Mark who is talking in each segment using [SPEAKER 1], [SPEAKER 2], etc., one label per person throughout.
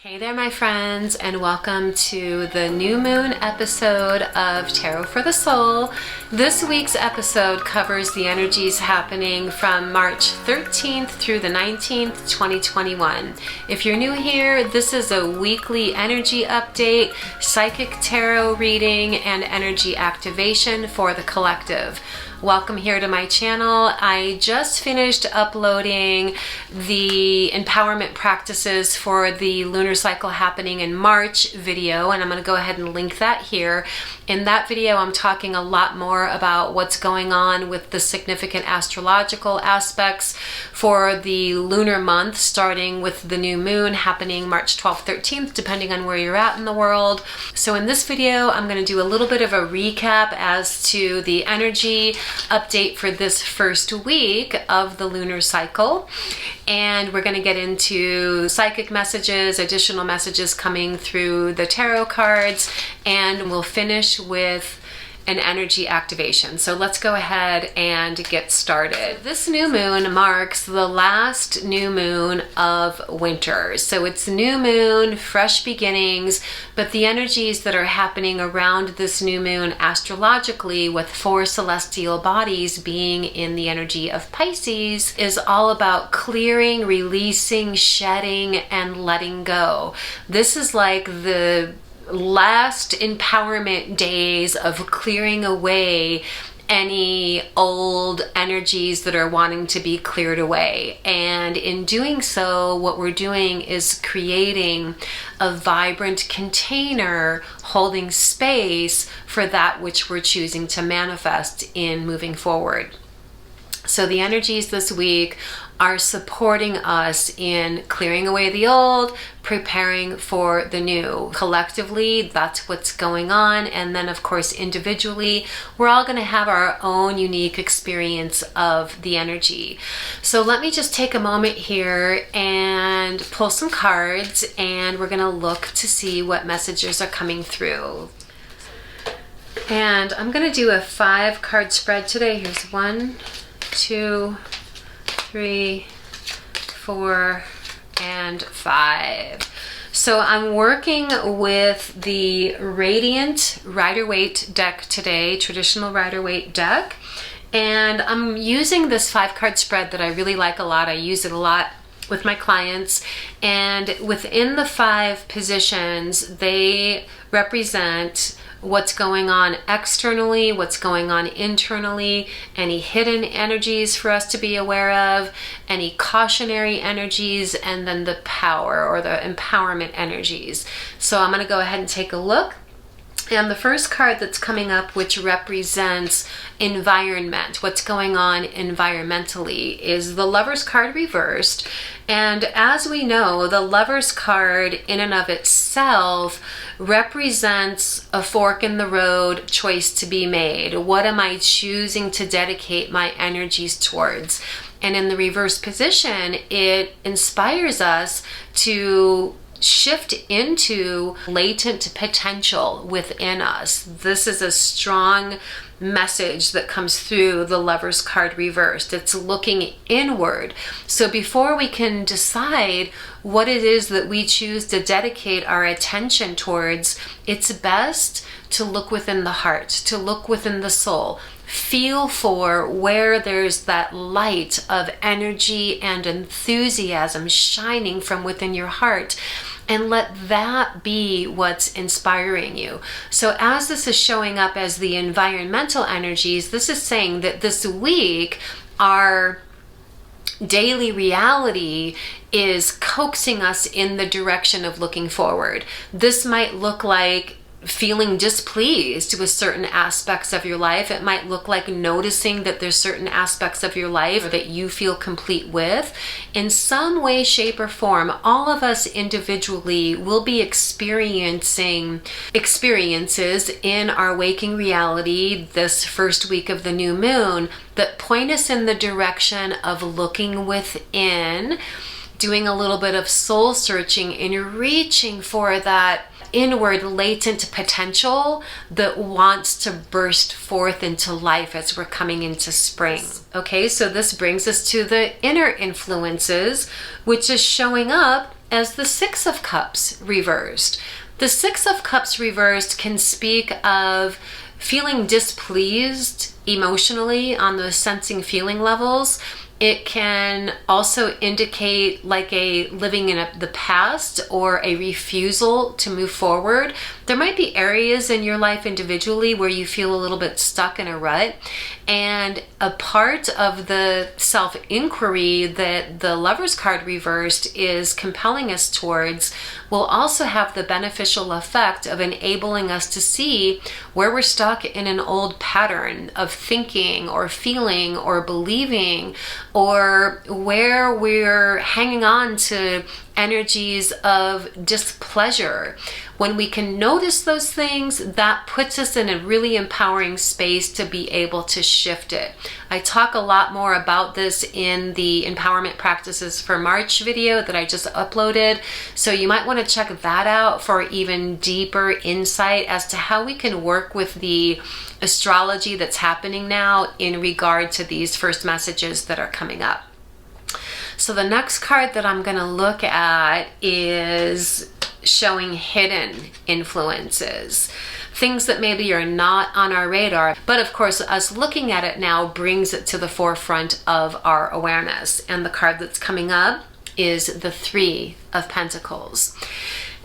[SPEAKER 1] Hey there, my friends, and welcome to the new moon episode of Tarot for the Soul. This week's episode covers the energies happening from March 13th through the 19th, 2021. If you're new here, this is a weekly energy update, psychic tarot reading, and energy activation for the collective. Welcome here to my channel. I just finished uploading the empowerment practices for the lunar cycle happening in March video, and I'm going to go ahead and link that here. In that video, I'm talking a lot more about what's going on with the significant astrological aspects for the lunar month, starting with the new moon happening March 12th, 13th, depending on where you're at in the world. So in this video, I'm going to do a little bit of a recap as to the energy update for this first week of the lunar cycle, and we're going to get into psychic messages, additional messages coming through the tarot cards, and we'll finish with an energy activation. So let's go ahead and get started. This new moon marks the last new moon of winter. So it's new moon, fresh beginnings, but the energies that are happening around this new moon astrologically, with 4 celestial bodies being in the energy of Pisces, is all about clearing, releasing, shedding, and letting go. This is like the last empowerment days of clearing away any old energies that are wanting to be cleared away. And in doing so, what we're doing is creating a vibrant container holding space for that which we're choosing to manifest in moving forward. So the energies this week are supporting us in clearing away the old, preparing for the new. Collectively, that's what's going on. And then, of course, individually, we're all going to have our own unique experience of the energy. So let me just take a moment here and pull some cards, and we're going to look to see what messages are coming through. And I'm going to do a 5-card spread today. Here's 1, 2, 3, 4, and 5. So I'm working with the Radiant Rider-Waite deck today, traditional Rider-Waite deck. And I'm using this 5-card spread that I really like a lot. I use it a lot with my clients. And within the 5 positions, they represent what's going on externally, what's going on internally, any hidden energies for us to be aware of, any cautionary energies, and then the power or the empowerment energies. So I'm going to go ahead and take a look. And the first card that's coming up, which represents environment, what's going on environmentally, is the Lover's card reversed. And as we know, the Lover's card in and of itself represents a fork in the road choice to be made. What am I choosing to dedicate my energies towards? And in the reverse position, it inspires us to shift into latent potential within us. This is a strong message that comes through the Lover's card reversed. It's looking inward. So before we can decide what it is that we choose to dedicate our attention towards, it's best to look within the heart, to look within the soul. Feel for where there's that light of energy and enthusiasm shining from within your heart, and let that be what's inspiring you. So as this is showing up as the environmental energies, this is saying that this week our daily reality is coaxing us in the direction of looking forward. This might look like feeling displeased with certain aspects of your life. It might look like noticing that there's certain aspects of your life that you feel complete with. In some way, shape, or form, all of us individually will be experiencing experiences in our waking reality this first week of the new moon that point us in the direction of looking within, doing a little bit of soul searching and reaching for that inward latent potential that wants to burst forth into life as we're coming into spring. Okay, so this brings us to the inner influences, which is showing up as the Six of Cups reversed. The Six of Cups reversed can speak of feeling displeased emotionally on those sensing feeling levels. It can also indicate like a living in the past or a refusal to move forward. There might be areas in your life individually where you feel a little bit stuck in a rut, and a part of the self-inquiry that the Lover's card reversed is compelling us towards will also have the beneficial effect of enabling us to see where we're stuck in an old pattern of thinking or feeling or believing, or where we're hanging on to energies of displeasure. When we can notice those things, that puts us in a really empowering space to be able to shift it. I talk a lot more about this in the Empowerment Practices for March video that I just uploaded, so you might want to check that out for even deeper insight as to how we can work with the astrology that's happening now in regard to these first messages that are coming up. So the next card that I'm going to look at is showing hidden influences, things that maybe are not on our radar, but of course us looking at it now brings it to the forefront of our awareness. And the card that's coming up is the Three of Pentacles.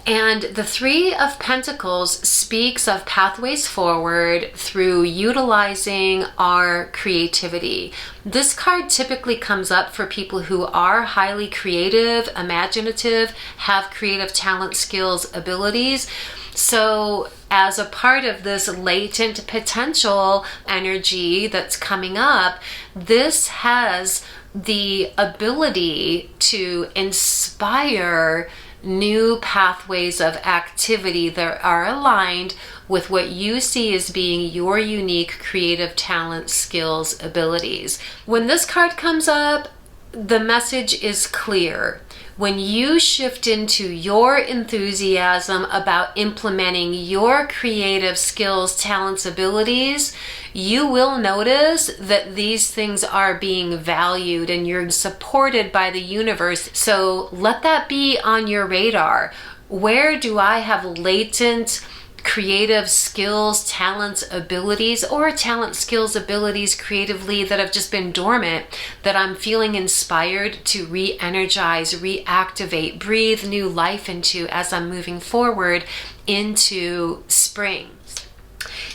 [SPEAKER 1] And the Three of Pentacles speaks of pathways forward through utilizing our creativity. This card typically comes up for people who are highly creative, imaginative, have creative talent, skills, abilities. So as a part of this latent potential energy that's coming up, this has the ability to inspire new pathways of activity that are aligned with what you see as being your unique creative talent, skills, abilities. When this card comes up, the message is clear. When you shift into your enthusiasm about implementing your creative skills, talents, abilities, you will notice that these things are being valued and you're supported by the universe. So let that be on your radar. Where do I have latent creative skills, talents, abilities, or talent, skills, abilities creatively that have just been dormant, that I'm feeling inspired to re-energize, reactivate, breathe new life into as I'm moving forward into spring?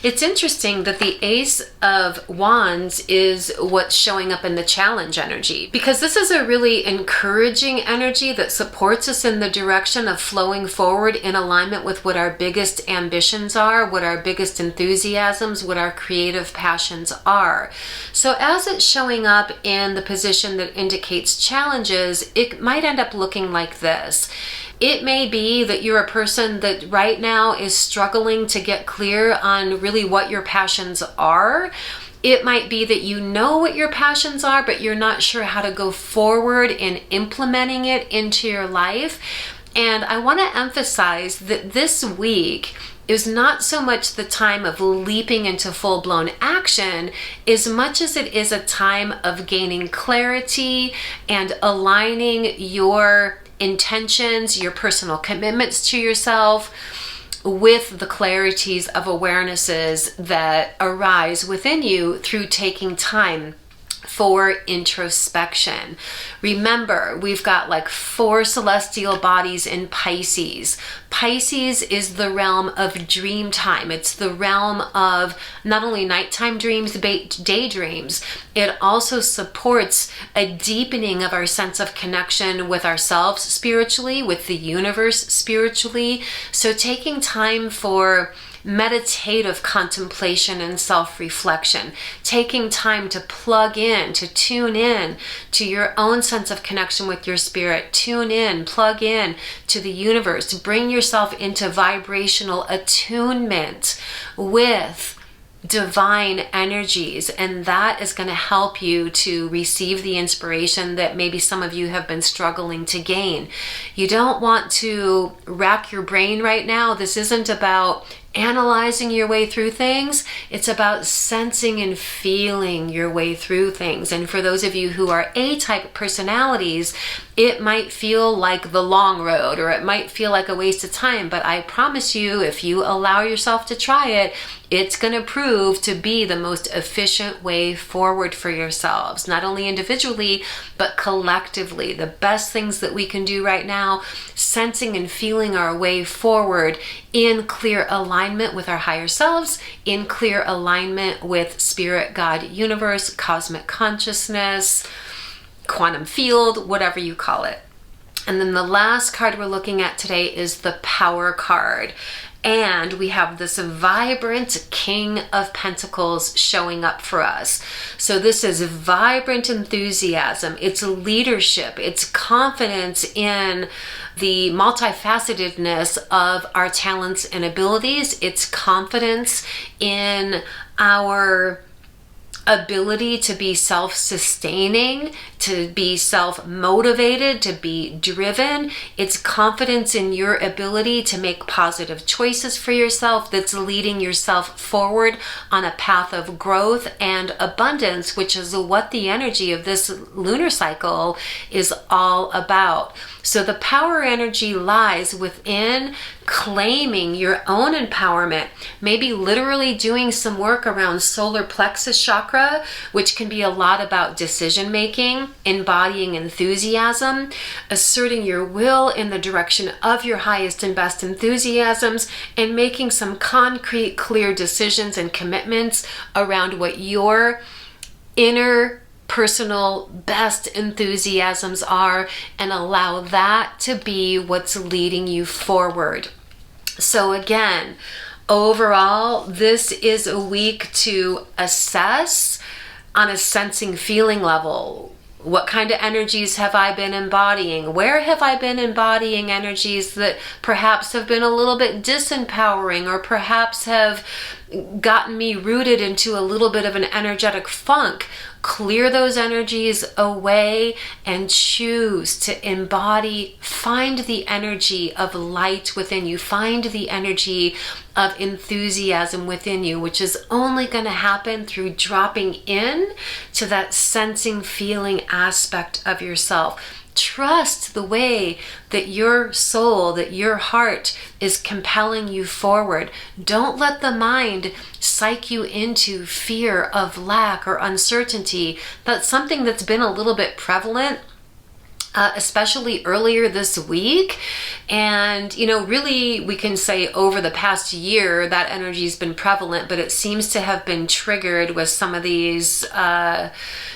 [SPEAKER 1] It's interesting that the Ace of Wands is what's showing up in the challenge energy, because this is a really encouraging energy that supports us in the direction of flowing forward in alignment with what our biggest ambitions are, what our biggest enthusiasms, what our creative passions are. So as it's showing up in the position that indicates challenges, it might end up looking like this. It may be that you're a person that right now is struggling to get clear on really what your passions are. It might be that you know what your passions are, but you're not sure how to go forward in implementing it into your life. And I want to emphasize that this week is not so much the time of leaping into full-blown action as much as it is a time of gaining clarity and aligning your intentions, your personal commitments to yourself with the clarities of awarenesses that arise within you through taking time for introspection. Remember, we've got like 4 celestial bodies in Pisces. Pisces is the realm of dream time. It's the realm of not only nighttime dreams, but daydreams. It also supports a deepening of our sense of connection with ourselves spiritually, with the universe spiritually. So taking time for meditative contemplation and self-reflection, taking time to plug in, to tune in to your own sense of connection with your spirit, tune in, plug in to the universe, bring yourself into vibrational attunement with divine energies, and that is going to help you to receive the inspiration that maybe some of you have been struggling to gain. You don't want to rack your brain right now. This isn't about analyzing your way through things. It's about sensing and feeling your way through things. And for those of you who are A-type personalities, it might feel like the long road, or it might feel like a waste of time, but I promise you, if you allow yourself to try it, it's going to prove to be the most efficient way forward for yourselves, not only individually, but collectively. The best things that we can do right now, sensing and feeling our way forward in clear alignment with our higher selves, in clear alignment with spirit, God, universe, cosmic consciousness, quantum field, whatever you call it. And then the last card we're looking at today is the Power card. And we have this vibrant King of Pentacles showing up for us. So this is vibrant enthusiasm, it's leadership, it's confidence in the multifacetedness of our talents and abilities, it's confidence in our ability to be self-sustaining, to be self-motivated, to be driven. It's confidence in your ability to make positive choices for yourself that's leading yourself forward on a path of growth and abundance, which is what the energy of this lunar cycle is all about. So the power energy lies within claiming your own empowerment, maybe literally doing some work around solar plexus chakra, which can be a lot about decision making, embodying enthusiasm, asserting your will in the direction of your highest and best enthusiasms, and making some concrete, clear decisions and commitments around what your inner personal best enthusiasms are, and allow that to be what's leading you forward. So again, overall, this is a week to assess on a sensing feeling level. What kind of energies have I been embodying? Where have I been embodying energies that perhaps have been a little bit disempowering, or perhaps have gotten me rooted into a little bit of an energetic funk? Clear those energies away and choose to embody, find the energy of light within you, find the energy of enthusiasm within you, which is only going to happen through dropping in to that sensing, feeling aspect of yourself. Trust the way that your soul, that your heart is compelling you forward. Don't let the mind psych you into fear of lack or uncertainty. That's something that's been a little bit prevalent, especially earlier this week. And, really we can say over the past year that energy has been prevalent, but it seems to have been triggered with some of these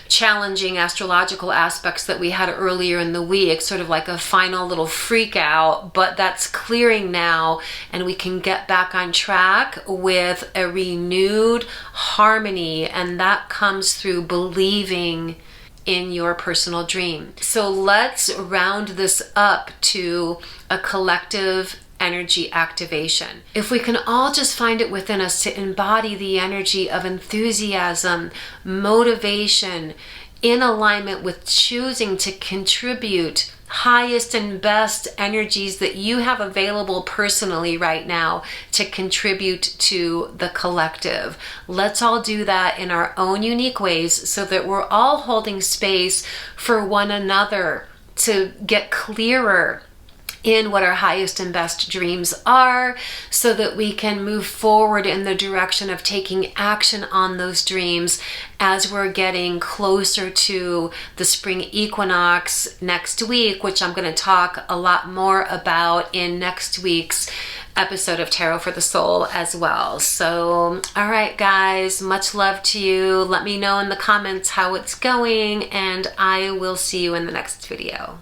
[SPEAKER 1] challenging astrological aspects that we had earlier in the week, sort of like a final little freak out. But that's clearing now, and we can get back on track with a renewed harmony, and that comes through believing in your personal dream. So let's round this up to a collective energy activation. If we can all just find it within us to embody the energy of enthusiasm, motivation, in alignment with choosing to contribute highest and best energies that you have available personally right now to contribute to the collective. Let's all do that in our own unique ways so that we're all holding space for one another to get clearer in what our highest and best dreams are, so that we can move forward in the direction of taking action on those dreams as we're getting closer to the spring equinox next week, which I'm going to talk a lot more about in next week's episode of Tarot for the Soul as well. So, all right, guys, much love to you. Let me know in the comments how it's going, and I will see you in the next video.